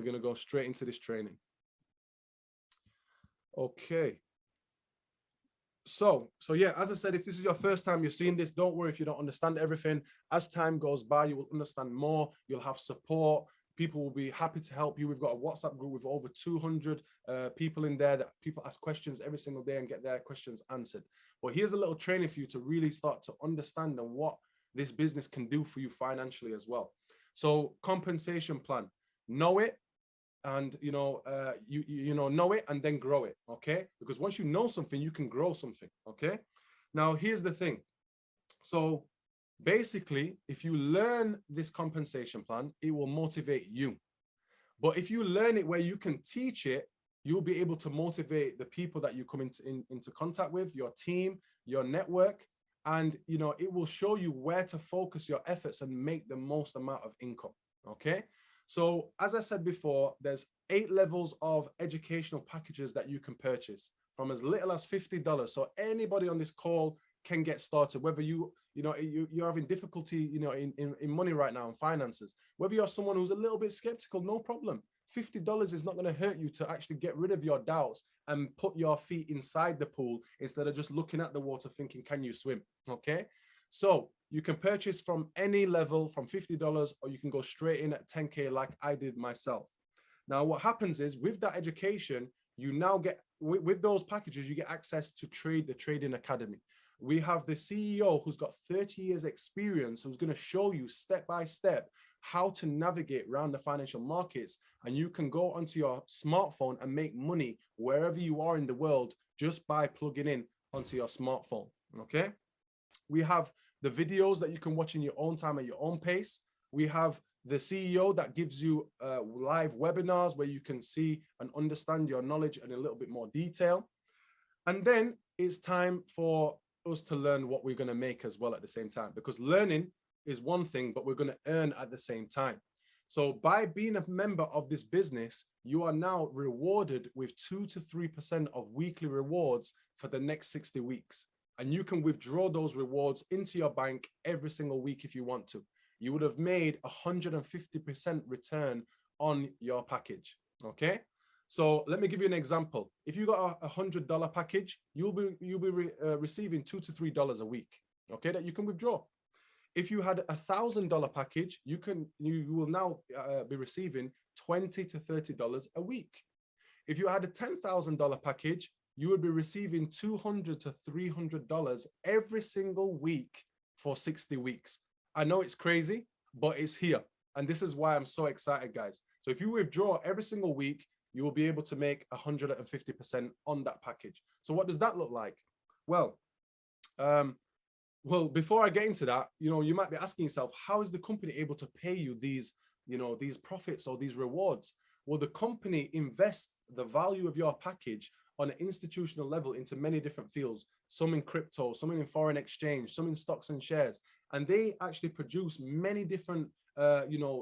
going to go straight into this training. Okay. So yeah, as I said, if this is your first time you're seeing this, don't worry if you don't understand everything. As time goes by, you will understand more. You'll have support. People will be happy to help you. We've got a WhatsApp group with over 200 people in there that people ask questions every single day and get their questions answered. But here's a little training for you to really start to understand and what this business can do for you financially as well. So compensation plan, know it. And know it and then grow it. Okay, because once you know something, you can grow something. Okay, now here's the thing. So basically, if you learn this compensation plan, it will motivate you. But if you learn it where you can teach it, you'll be able to motivate the people that you come into contact with, your team, your network, and it will show you where to focus your efforts and make the most amount of income. Okay. So as I said before, there's 8 levels of educational packages that you can purchase from as little as $50. So anybody on this call can get started, whether you're having difficulty, in money right now and finances, whether you're someone who's a little bit skeptical, no problem. $50 is not going to hurt you to actually get rid of your doubts and put your feet inside the pool instead of just looking at the water thinking, can you swim? Okay. So you can purchase from any level from $50, or you can go straight in at 10K like I did myself. Now, what happens is with that education, you now get, with those packages, you get access to the Trading Academy. We have the CEO who's got 30 years experience, who's going to show you step by step how to navigate around the financial markets. And you can go onto your smartphone and make money wherever you are in the world just by plugging in onto your smartphone. Okay. We have the videos that you can watch in your own time at your own pace. We have the CEO that gives you live webinars where you can see and understand your knowledge in a little bit more detail. And then it's time for us to learn what we're going to make as well at the same time, because learning is one thing, but we're going to earn at the same time. So by being a member of this business, you are now rewarded with 2 to 3% of weekly rewards for the next 60 weeks. And you can withdraw those rewards into your bank every single week if you want to. You would have made 150% return on your package. Okay. So let me give you an example. If you got a $100 package, you'll be receiving $2 to $3 a week. Okay, that you can withdraw. If you had a $1,000 package, you will now be receiving $20 to $30 a week. If you had a $10,000 package, you would be receiving $200 to $300 every single week for 60 weeks. I know it's crazy, but it's here. And this is why I'm so excited, guys. So if you withdraw every single week, you will be able to make 150% on that package. So what does that look like? Well, before I get into that, you might be asking yourself, how is the company able to pay you these profits or these rewards? Well, the company invests the value of your package on an institutional level into many different fields, some in crypto, some in foreign exchange, some in stocks and shares. And they actually produce many different,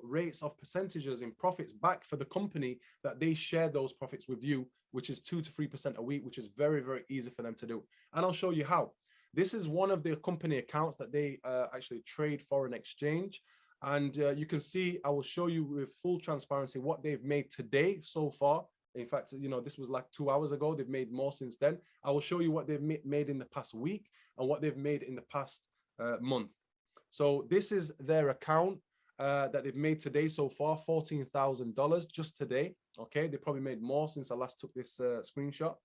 rates of percentages in profits back for the company, that they share those profits with you, which is 2 to 3% a week, which is very, very easy for them to do. And I'll show you how. This is one of the company accounts that they actually trade foreign exchange. And you can see, I will show you with full transparency what they've made today so far. In fact, this was like 2 hours ago. They've made more since then. I will show you what they've made in the past week and what they've made in the past month. So this is their account that they've made today so far, $14,000 just today. Okay, they probably made more since I last took this screenshot.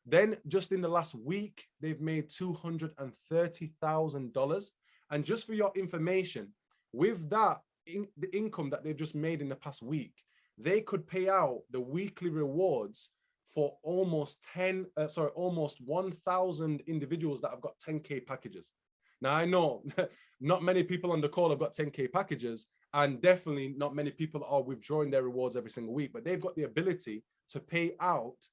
Then just in the last week, they've made $230,000. And just for your information, with that, the income that they've just made in the past week, they could pay out the weekly rewards for almost 1,000 individuals that have got 10K packages. Now, I know not many people on the call have got 10K packages, and definitely not many people are withdrawing their rewards every single week, but they've got the ability to pay out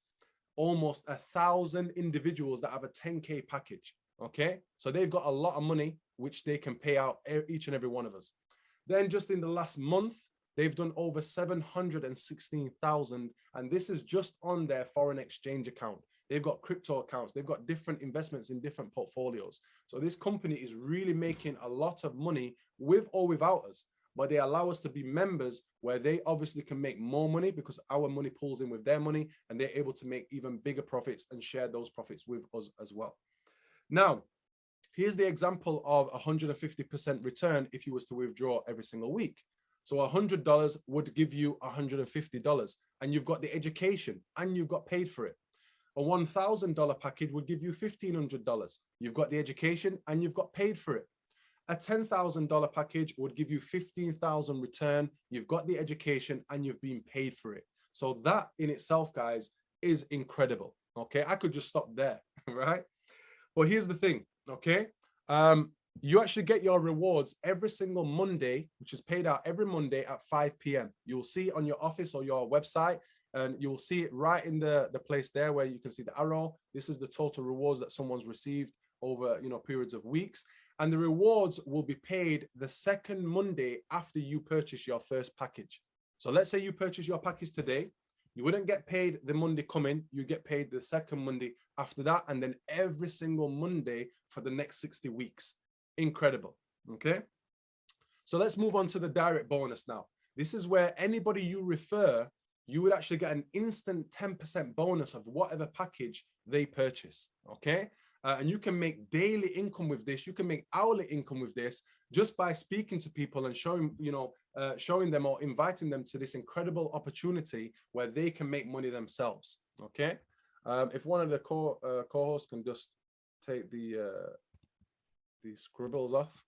almost 1,000 individuals that have a 10K package. Okay, so they've got a lot of money which they can pay out each and every one of us. Then just in the last month, they've done over 716,000, and this is just on their foreign exchange account. They've got crypto accounts. They've got different investments in different portfolios. So this company is really making a lot of money with or without us. but they allow us to be members where they obviously can make more money because our money pulls in with their money, and they're able to make even bigger profits and share those profits with us as well. Now, here's the example of 150% return if you was to withdraw every single week. So $100 would give you $150, and you've got the education and you've got paid for it. A $1,000 package would give you $1,500. You've got the education and you've got paid for it. A $10,000 package would give you $15,000 return. You've got the education and you've been paid for it. So that in itself, guys, is incredible. Okay, I could just stop there, right? But here's the thing, okay? You actually get your rewards every single Monday, which is paid out every Monday at 5 p.m. You'll see it on your office or your website, and you'll see it right in the place there where you can see the arrow. This is the total rewards that someone's received over, periods of weeks. And the rewards will be paid the second Monday after you purchase your first package. So let's say you purchase your package today. You wouldn't get paid the Monday coming, you get paid the second Monday after that, and then every single Monday for the next 60 weeks. Incredible, okay? So let's move on to the direct bonus now. This is where anybody you refer, you would actually get an instant 10% bonus of whatever package they purchase, okay? And you can make daily income with this. You can make hourly income with this just by speaking to people and showing, showing them or inviting them to this incredible opportunity where they can make money themselves, okay? If one of the co-hosts can just take the scribbles off,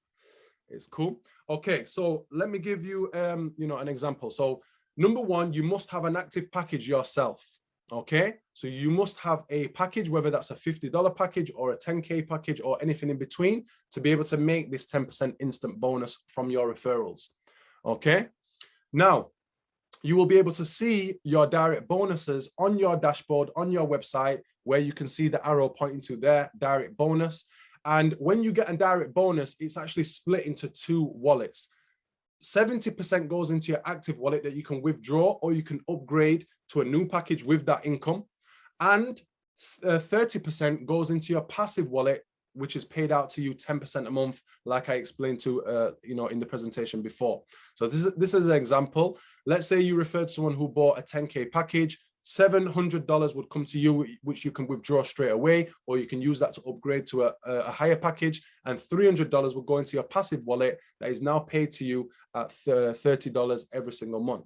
it's cool. Okay, so let me give you, an example. So number one, you must have an active package yourself. Okay, so you must have a package, whether that's a $50 package or a 10K package or anything in between, to be able to make this 10% instant bonus from your referrals. Okay, now you will be able to see your direct bonuses on your dashboard on your website, where you can see the arrow pointing to their direct bonus. And when you get a direct bonus, it's actually split into two wallets. 70% goes into your active wallet that you can withdraw or you can upgrade to a new package with that income. And 30% goes into your passive wallet, which is paid out to you 10% a month, like I explained to, in the presentation before. So this is an example. Let's say you referred someone who bought a 10K package. $700 would come to you, which you can withdraw straight away, or you can use that to upgrade to a higher package, and $300 will go into your passive wallet that is now paid to you at $30 every single month.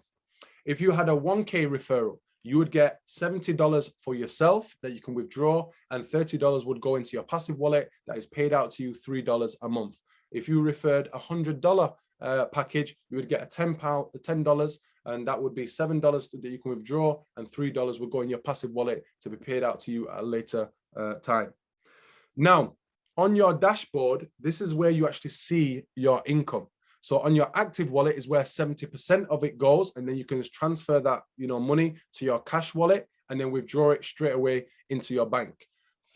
If you had a 1K referral, you would get $70 for yourself that you can withdraw, and $30 would go into your passive wallet that is paid out to you $3 a month. If you referred a $100 package, you would get a $10, and that would be $7 that you can withdraw, and $3 would go in your passive wallet to be paid out to you at a later time. Now, on your dashboard, this is where you actually see your income. So on your active wallet is where 70% of it goes, and then you can just transfer that money to your cash wallet and then withdraw it straight away into your bank.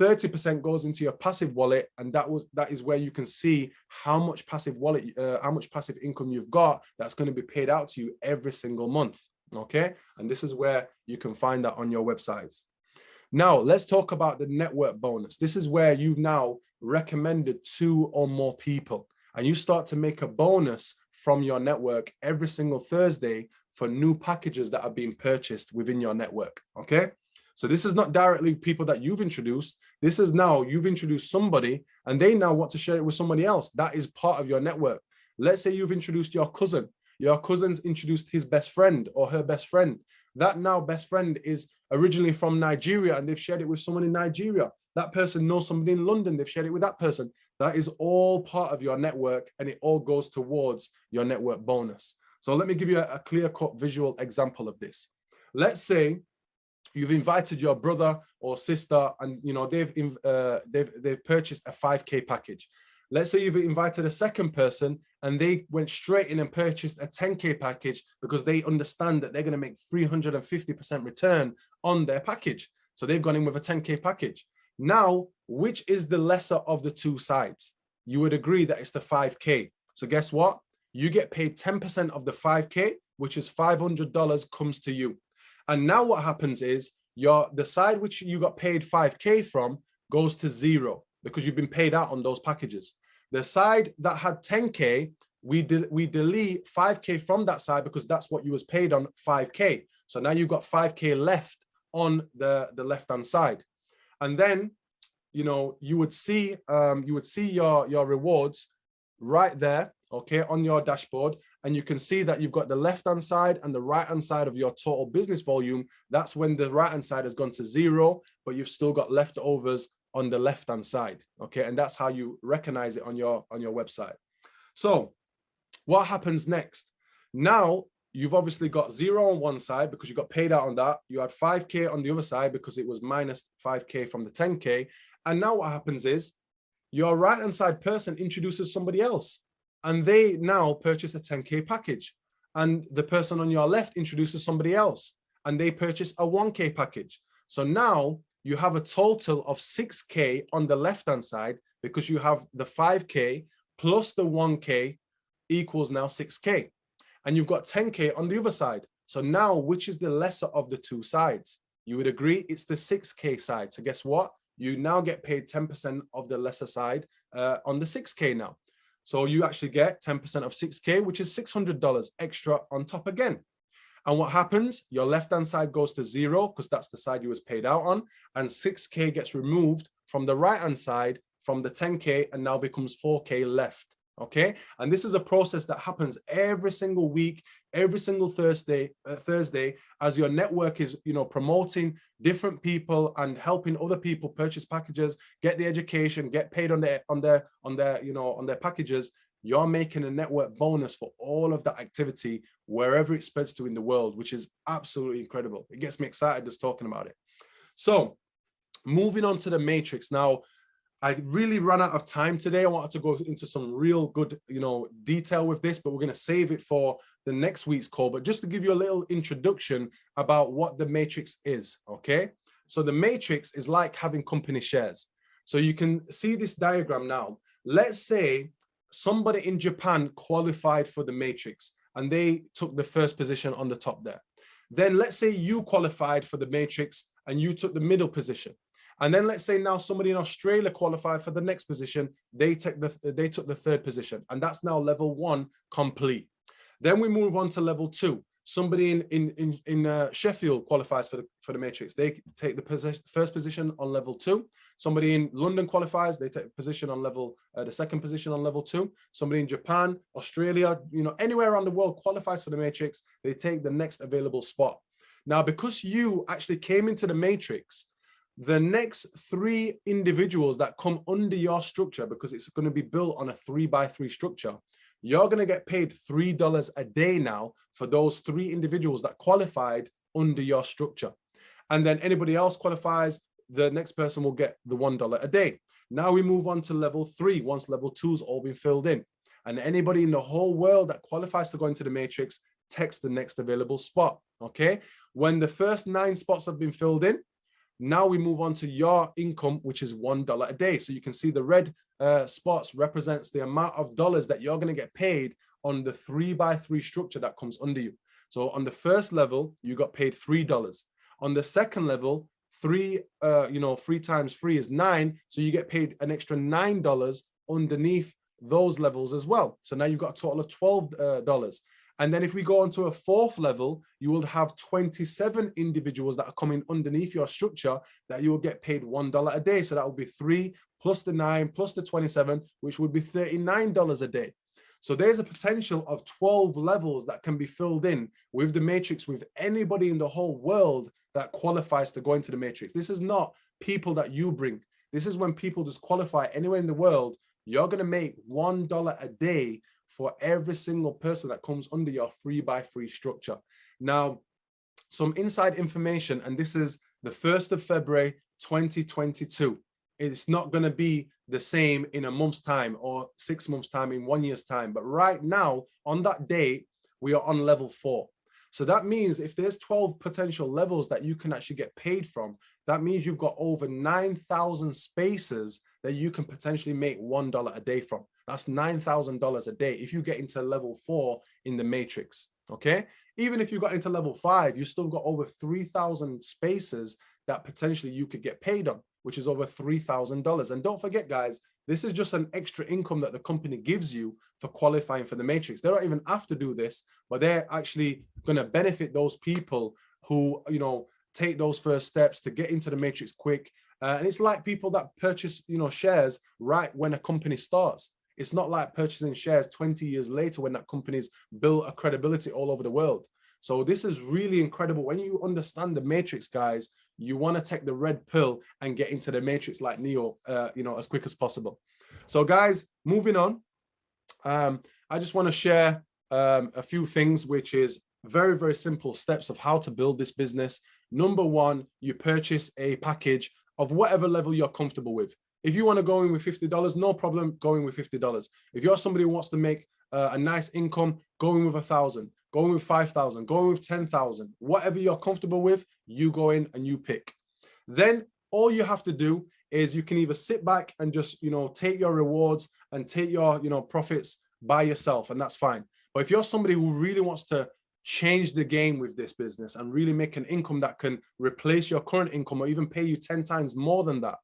30% goes into your passive wallet, and that is where you can see how much passive income you've got that's going to be paid out to you every single month. Okay, and this is where you can find that on your websites. Now let's talk about the network bonus. This is where you've now recommended 2 or more people, and you start to make a bonus from your network every single Thursday for new packages that are being purchased within your network. Okay. So this is not directly people that you've introduced. This is now you've introduced somebody and they now want to share it with somebody else. That is part of your network. Let's say you've introduced your cousin. Your cousin's introduced his best friend or her best friend. That now best friend is originally from Nigeria and they've shared it with someone in Nigeria. That person knows somebody in London. They've shared it with that person. That is all part of your network, and it all goes towards your network bonus. So let me give you a clear-cut visual example of this. Let's say you've invited your brother or sister, and they've purchased a 5K package. Let's say you've invited a second person and they went straight in and purchased a 10K package because they understand that they're going to make 350% return on their package. So they've gone in with a 10K package. Now, which is the lesser of the two sides? You would agree that it's the 5K. So guess what? You get paid 10% of the 5K, which is $500 comes to you. And now what happens is the side which you got paid 5K from goes to 0 because you've been paid out on those packages. The side that had 10K, we delete 5K from that side because that's what you was paid on, 5K. So now you've got 5K left on the left-hand side. And then, you know, you would see your rewards right there, okay, on your dashboard. And you can see that you've got the left-hand side and the right-hand side of your total business volume. That's when the right-hand side has gone to 0, but you've still got leftovers on the left-hand side, okay? And that's how you recognize it on your website. So what happens next? Now, you've obviously got 0 on one side because you got paid out on that. You had 5K on the other side because it was minus 5K from the 10K. And now what happens is your right-hand side person introduces somebody else, and they now purchase a 10K package. And the person on your left introduces somebody else, and they purchase a 1K package. So now you have a total of 6K on the left-hand side because you have the 5K plus the 1K equals now 6K. And you've got 10K on the other side. So now, which is the lesser of the two sides? You would agree it's the 6K side. So guess what? You now get paid 10% of the lesser side on the 6K now. So you actually get 10% of 6K, which is $600 extra on top again. And what happens? Your left-hand side goes to 0 because that's the side you was paid out on. And 6K gets removed from the right-hand side from the 10K and now becomes 4K left. Okay, and this is a process that happens every single week, every single Thursday, as your network is, you know, promoting different people and helping other people purchase packages, get the education, get paid on their packages. You're making a network bonus for all of that activity wherever it spreads to in the world, which is absolutely incredible. It gets me excited just talking about it. So, moving on to the matrix now. I really ran out of time today. I wanted to go into some real good, you know, detail with this, but we're going to save it for the next week's call. But just to give you a little introduction about what the matrix is, okay? So the matrix is like having company shares. So you can see this diagram now. Let's say somebody in Japan qualified for the matrix and they took the first position on the top there. Then let's say you qualified for the matrix and you took the middle position. And then let's say now somebody in Australia qualified for the next position, they took the third position, and that's now level 1 complete. Then we move on to level 2. Somebody in Sheffield qualifies for the matrix. They take the first position on level 2. Somebody in London qualifies. They take the position on the second position on level 2. Somebody in Japan, Australia, you know, anywhere around the world qualifies for the matrix. They take the next available spot. Now, because you actually came into the matrix, the next 3 individuals that come under your structure, because it's going to be built on a 3x3 structure, you're going to get paid $3 a day now for those 3 individuals that qualified under your structure. And then anybody else qualifies, the next person will get the $1 a day. Now we move on to level 3 once level 2's all been filled in. And anybody in the whole world that qualifies to go into the matrix takes the next available spot. Okay. When the first 9 spots have been filled in, now we move on to your income, which is $1 a day. So you can see the red spots represents the amount of dollars that you're going to get paid on the 3x3 structure that comes under you. So on the first level, you got paid $3. On the second level, 3 times 3 is 9. So you get paid an extra $9 underneath those levels as well. So now you've got a total of $12. And then if we go on to a 4th level, you will have 27 individuals that are coming underneath your structure that you will get paid $1 a day. So that will be 3 plus the 9 plus the 27, which would be $39 a day. So there's a potential of 12 levels that can be filled in with the matrix with anybody in the whole world that qualifies to go into the matrix. This is not people that you bring. This is when people just qualify anywhere in the world. You're going to make $1 a day for every single person that comes under your 3x3 structure. Now, some inside information, and this is the 1st of February, 2022. It's not going to be the same in a month's time or 6 months' time, in 1 year's time. But right now, on that date, we are on level 4. So that means if there's 12 potential levels that you can actually get paid from, that means you've got over 9,000 spaces that you can potentially make $1 a day from. That's $9,000 a day if you get into level 4 in the matrix, okay? Even if you got into level 5, you still got over 3,000 spaces that potentially you could get paid on. which is over $3,000. And don't forget, guys, this is just an extra income that the company gives you for qualifying for the matrix. They don't even have to do this, but they're actually going to benefit those people who, you know, take those first steps to get into the matrix quick. And it's like people that purchase, you know, shares right when a company starts. It's not like purchasing shares 20 years later when that company's built a credibility all over the world. So this is really incredible. When you understand the matrix, guys, you want to take the red pill and get into the matrix like Neo, you know, as quick as possible. So guys, moving on, I just want to share a few things, which is very, very simple steps of how to build this business. Number one, you purchase a package of whatever level you're comfortable with. If you want to go in with $50, no problem going with $50. If you're somebody who wants to make a nice income, going with 1,000, going with 5,000, going with 10,000, whatever you're comfortable with, you go in and you pick. Then all you have to do is you can either sit back and just, you know, take your rewards and take your, you know, profits by yourself, and that's fine. But if you're somebody who really wants to change the game with this business and really make an income that can replace your current income or even pay you 10 times more than that,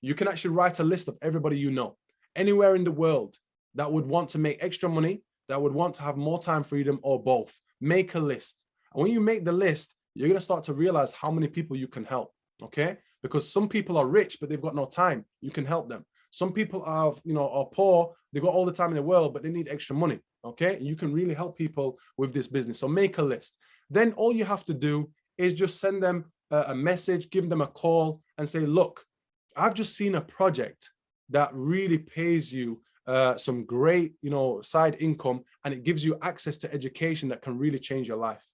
you can actually write a list of everybody you know, anywhere in the world that would want to make extra money, that would want to have more time freedom, or both. Make a list. And when you make the list, you're going to start to realize how many people you can help, okay? Because some people are rich, but they've got no time. You can help them. Some people are, you know, are poor. They've got all the time in the world, but they need extra money, okay? You can really help people with this business. So make a list. Then all you have to do is just send them a message, give them a call and say, look, I've just seen a project that really pays you some great, you know, side income, and it gives you access to education that can really change your life.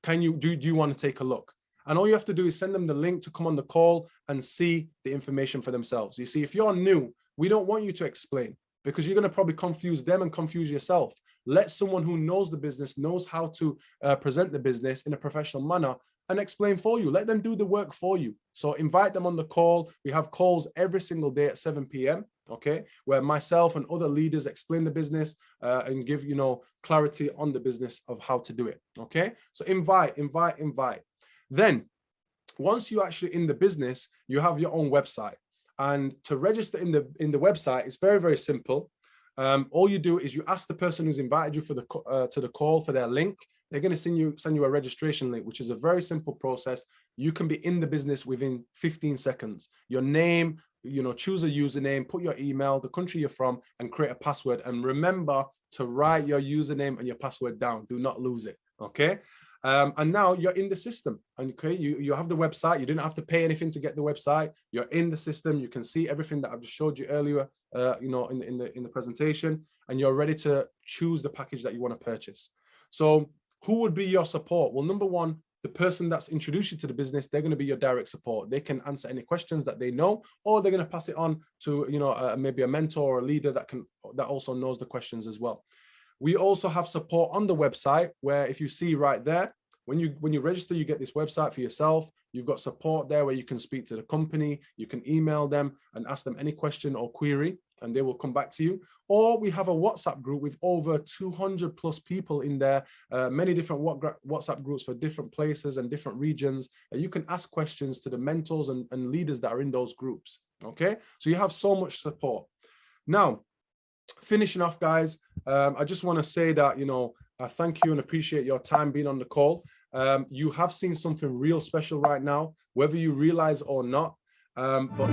Do you want to take a look? And all you have to do is send them the link to come on the call and see the information for themselves. You see, if you're new, we don't want you to explain, because you're going to probably confuse them and confuse yourself. Let someone who knows the business, knows how to present the business in a professional manner, and explain for you. Let them do the work for you. So invite them on the call. We have calls every single day at 7 p.m. okay, where myself and other leaders explain the business and give, you know, clarity on the business of how to do it, okay? So invite. Then once you're actually in the business, you have your own website. And to register in the website, it's very, very simple. All you do is you ask the person who's invited you for to the call for their link. They're going to send you a registration link, which is a very simple process. You can be in the business within 15 seconds. Your name, you know, choose a username, put your email, the country you're from, and create a password. And remember to write your username and your password down. Do not lose it, okay? And now you're in the system, and okay, you have the website. You didn't have to pay anything to get the website. You're in the system. You can see everything that I've just showed you earlier, you know, in the presentation, and you're ready to choose the package that you want to purchase. So who would be your support? Well, number one, the person that's introduced you to the business, they're going to be your direct support. They can answer any questions that they know, or they're going to pass it on to, you know, maybe a mentor or a leader that also knows the questions as well. We also have support on the website, where if you see right there, when you register, you get this website for yourself. You've got support there where you can speak to the company, you can email them and ask them any question or query, and they will come back to you. Or we have a WhatsApp group with over 200 plus people in there, many different WhatsApp groups for different places and different regions. And you can ask questions to the mentors and leaders that are in those groups, okay? So you have so much support. Now, finishing off, guys, I just want to say that, you know, I thank you and appreciate your time being on the call. You have seen something real special right now, whether you realize or not. But